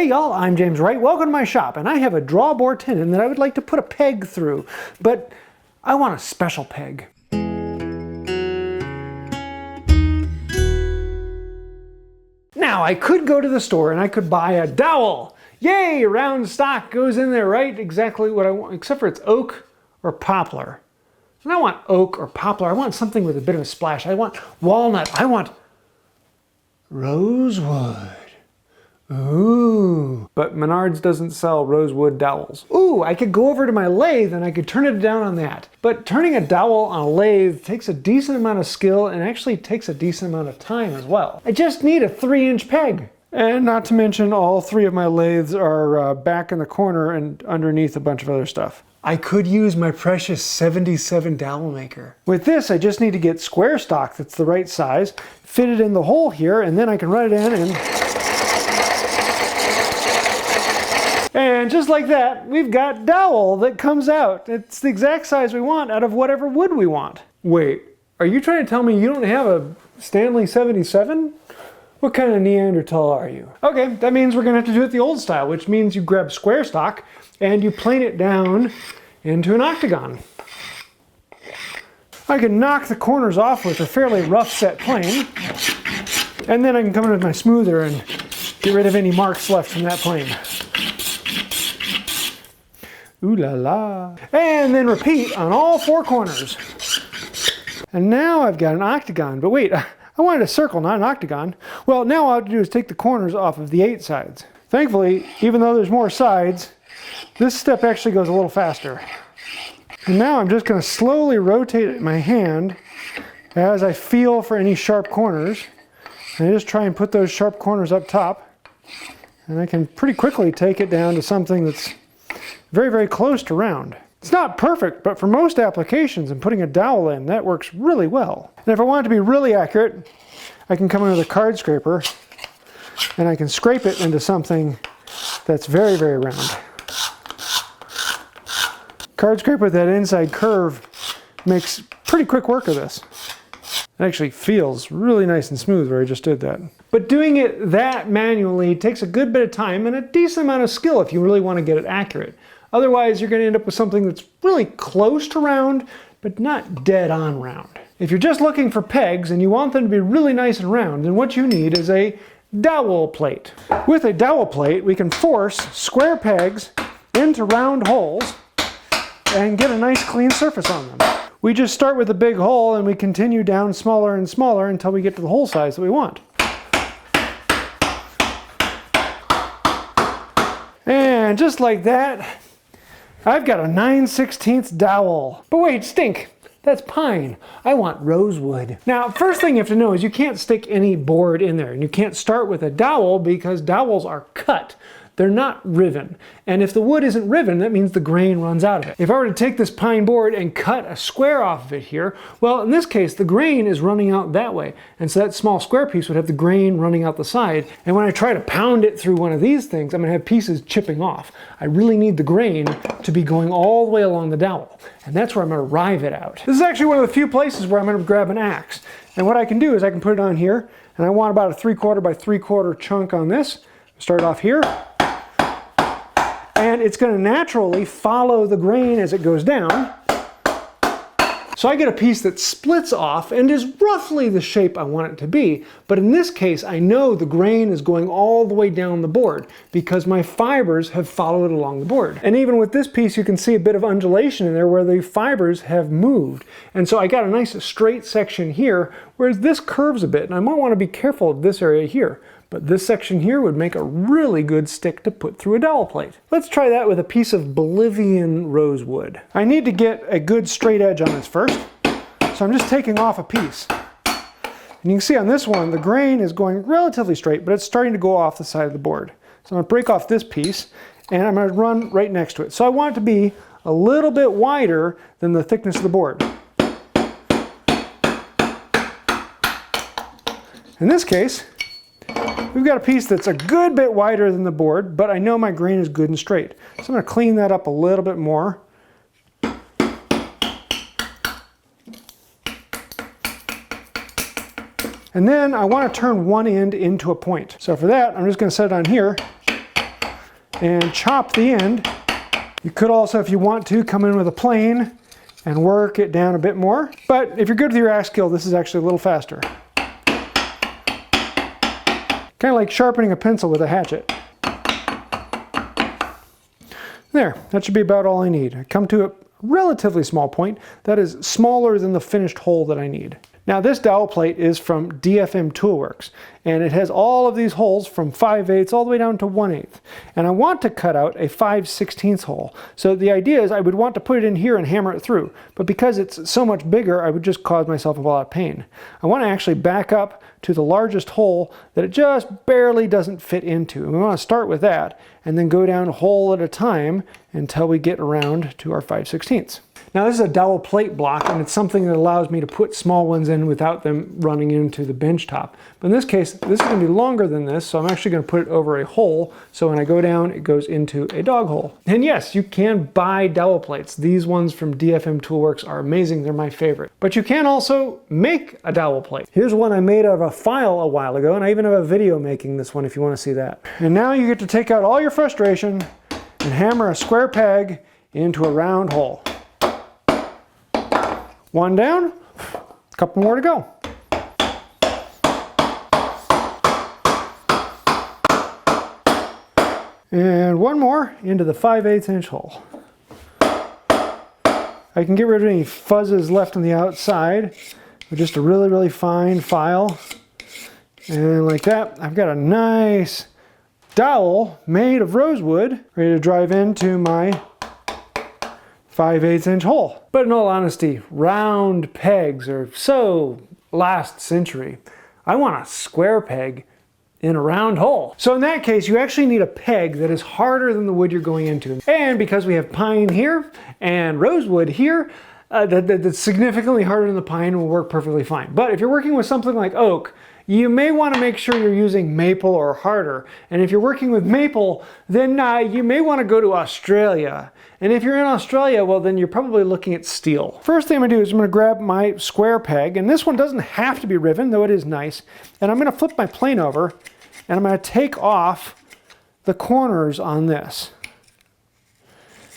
Hey y'all, I'm James Wright. Welcome to my shop, and I have a drawbore tenon that I would like to put a peg through, but I want a special peg. Now, I could go to the store and I could buy a dowel. Yay, round stock goes in there, right? Exactly what I want, except for it's oak or poplar. And I want oak or poplar. I want something with a bit of a splash. I want walnut. I want rosewood. Ooh. But Menards doesn't sell rosewood dowels. Ooh, I could go over to my lathe and I could turn it down on that. But turning a dowel on a lathe takes a decent amount of skill and actually takes a decent amount of time as well. I just need a 3-inch peg. And not to mention all three of my lathes are back in the corner and underneath a bunch of other stuff. I could use my precious 77 dowel maker. With this, I just need to get square stock that's the right size, fit it in the hole here, and then I can run it in and just like that, we've got dowel that comes out. It's the exact size we want out of whatever wood we want. Wait, are you trying to tell me you don't have a Stanley 77? What kind of Neanderthal are you? Okay, that means we're gonna have to do it the old style, which means you grab square stock and you plane it down into an octagon. I can knock the corners off with a fairly rough set plane, and then I can come in with my smoother and get rid of any marks left from that plane. Ooh la la. And then repeat on all four corners. And now I've got an octagon, but wait, I wanted a circle, not an octagon. Well, now all I have to do is take the corners off of the 8 sides. Thankfully, even though there's more sides, this step actually goes a little faster. And now I'm just going to slowly rotate my hand as I feel for any sharp corners. And I just try and put those sharp corners up top. And I can pretty quickly take it down to something that's very, very close to round. It's not perfect, but for most applications and putting a dowel in, that works really well. And if I want it to be really accurate, I can come in with a card scraper and I can scrape it into something that's very, very round. Card scraper with that inside curve makes pretty quick work of this. It actually feels really nice and smooth where I just did that. But doing it that manually takes a good bit of time and a decent amount of skill if you really want to get it accurate. Otherwise, you're going to end up with something that's really close to round, but not dead on round. If you're just looking for pegs and you want them to be really nice and round, then what you need is a dowel plate. With a dowel plate, we can force square pegs into round holes and get a nice clean surface on them. We just start with a big hole and we continue down smaller and smaller until we get to the hole size that we want. And just like that, I've got a 9/16 dowel. But wait, stink. That's pine. I want rosewood. Now, first thing you have to know is you can't stick any board in there, and you can't start with a dowel because dowels are cut. They're not riven. And if the wood isn't riven, that means the grain runs out of it. If I were to take this pine board and cut a square off of it here, well, in this case, the grain is running out that way. And so that small square piece would have the grain running out the side. And when I try to pound it through one of these things, I'm gonna have pieces chipping off. I really need the grain to be going all the way along the dowel. And that's where I'm gonna rive it out. This is actually one of the few places where I'm gonna grab an axe. And what I can do is I can put it on here, and I want about a 3/4 by 3/4 chunk on this. Start off here. And it's going to naturally follow the grain as it goes down. So I get a piece that splits off and is roughly the shape I want it to be. But in this case, I know the grain is going all the way down the board because my fibers have followed along the board. And even with this piece, you can see a bit of undulation in there where the fibers have moved. And so I got a nice straight section here, whereas this curves a bit. And I might want to be careful of this area here. But this section here would make a really good stick to put through a dowel plate. Let's try that with a piece of Bolivian rosewood. I need to get a good straight edge on this first. So I'm just taking off a piece. And you can see on this one, the grain is going relatively straight, but it's starting to go off the side of the board. So I'm gonna break off this piece and I'm gonna run right next to it. So I want it to be a little bit wider than the thickness of the board. In this case, we've got a piece that's a good bit wider than the board, but I know my grain is good and straight. So I'm going to clean that up a little bit more. And then I want to turn one end into a point. So for that, I'm just going to set it on here and chop the end. You could also, if you want to, come in with a plane and work it down a bit more. But if you're good with your axe skill, this is actually a little faster. Kind of like sharpening a pencil with a hatchet. There, that should be about all I need. I come to a relatively small point that is smaller than the finished hole that I need. Now this dowel plate is from DFM Toolworks, and it has all of these holes from 5/8 all the way down to 1/8. And I want to cut out a 5/16 hole. So the idea is I would want to put it in here and hammer it through, but because it's so much bigger, I would just cause myself a lot of pain. I want to actually back up to the largest hole that it just barely doesn't fit into. And we want to start with that and then go down a hole at a time until we get around to our 5/16. Now this is a dowel plate block, and it's something that allows me to put small ones in without them running into the bench top. But in this case, this is going to be longer than this, so I'm actually going to put it over a hole, so when I go down, it goes into a dog hole. And yes, you can buy dowel plates. These ones from DFM Toolworks are amazing. They're my favorite. But you can also make a dowel plate. Here's one I made out of a file a while ago, and I even have a video making this one if you want to see that. And now you get to take out all your frustration and hammer a square peg into a round hole. One down, a couple more to go. And one more into the 5/8 inch hole. I can get rid of any fuzzes left on the outside with just a really, really fine file. And like that, I've got a nice dowel made of rosewood ready to drive into my 5/8 inch hole. But in all honesty, round pegs are so last century. I want a square peg in a round hole. So in that case, you actually need a peg that is harder than the wood you're going into. And because we have pine here and rosewood here, that's significantly harder than the pine will work perfectly fine. But if you're working with something like oak, you may want to make sure you're using maple or harder. And if you're working with maple, then you may want to go to Australia. And if you're in Australia, well, then you're probably looking at steel. First thing I'm going to do is I'm going to grab my square peg, and this one doesn't have to be riven, though it is nice. And I'm going to flip my plane over, and I'm going to take off the corners on this.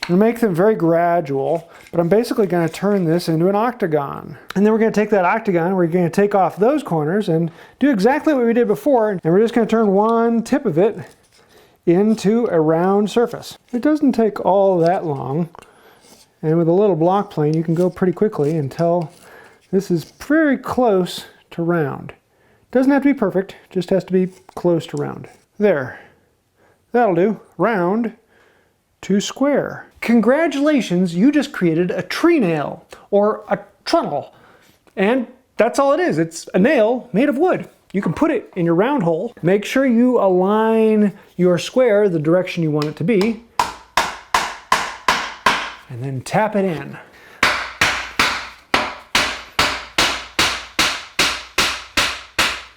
I'm going to make them very gradual, but I'm basically going to turn this into an octagon. And then we're going to take that octagon, we're going to take off those corners and do exactly what we did before, and we're just going to turn one tip of it into a round surface. It doesn't take all that long, and with a little block plane you can go pretty quickly until this is very close to round. Doesn't have to be perfect, just has to be close to round. There, that'll do. Round to square. Congratulations, you just created a tree nail or a trundle, and that's all it is. It's a nail made of wood. You can put it in your round hole. Make sure you align your square the direction you want it to be, and then tap it in.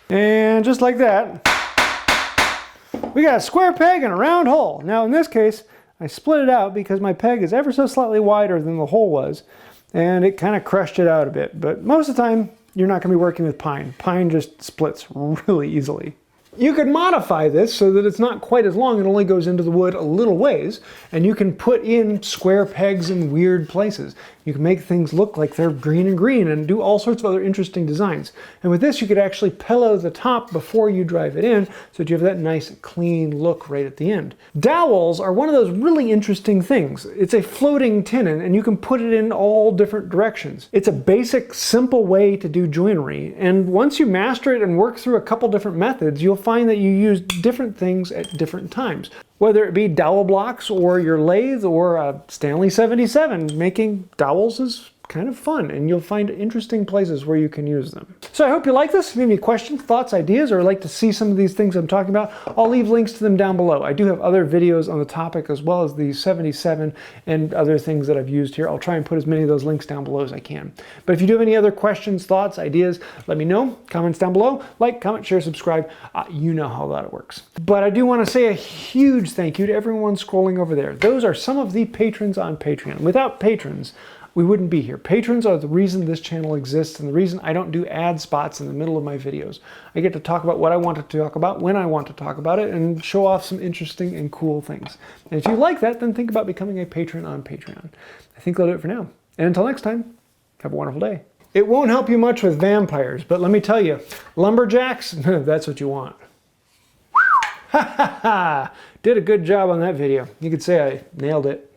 And just like that, we got a square peg and a round hole. Now in this case, I split it out because my peg is ever so slightly wider than the hole was, and it kind of crushed it out a bit. But most of the time, you're not going to be working with pine. Pine just splits really easily. You could modify this so that it's not quite as long, it only goes into the wood a little ways, and you can put in square pegs in weird places. You can make things look like they're green and green and do all sorts of other interesting designs. And with this, you could actually pillow the top before you drive it in so that you have that nice clean look right at the end. Dowels are one of those really interesting things. It's a floating tenon and you can put it in all different directions. It's a basic, simple way to do joinery. And once you master it and work through a couple different methods, you'll find that you use different things at different times. Whether it be dowel blocks or your lathe or a Stanley 77, making dowels is kind of fun, and you'll find interesting places where you can use them. So I hope you like this. If you have any questions, thoughts, ideas, or like to see some of these things I'm talking about, I'll leave links to them down below. I do have other videos on the topic as well as the 77 and other things that I've used here. I'll try and put as many of those links down below as I can. But if you do have any other questions, thoughts, ideas, let me know. Comments down below. Like, comment, share, subscribe. You know how that works. But I do want to say a huge thank you to everyone scrolling over there. Those are some of the patrons on Patreon. Without patrons, we wouldn't be here. Patrons are the reason this channel exists and the reason I don't do ad spots in the middle of my videos. I get to talk about what I want to talk about when I want to talk about it and show off some interesting and cool things. And if you like that, then think about becoming a patron on Patreon. I think that'll do it for now. And until next time, have a wonderful day. It won't help you much with vampires, but let me tell you, lumberjacks, that's what you want. Ha ha ha! Did a good job on that video. You could say I nailed it.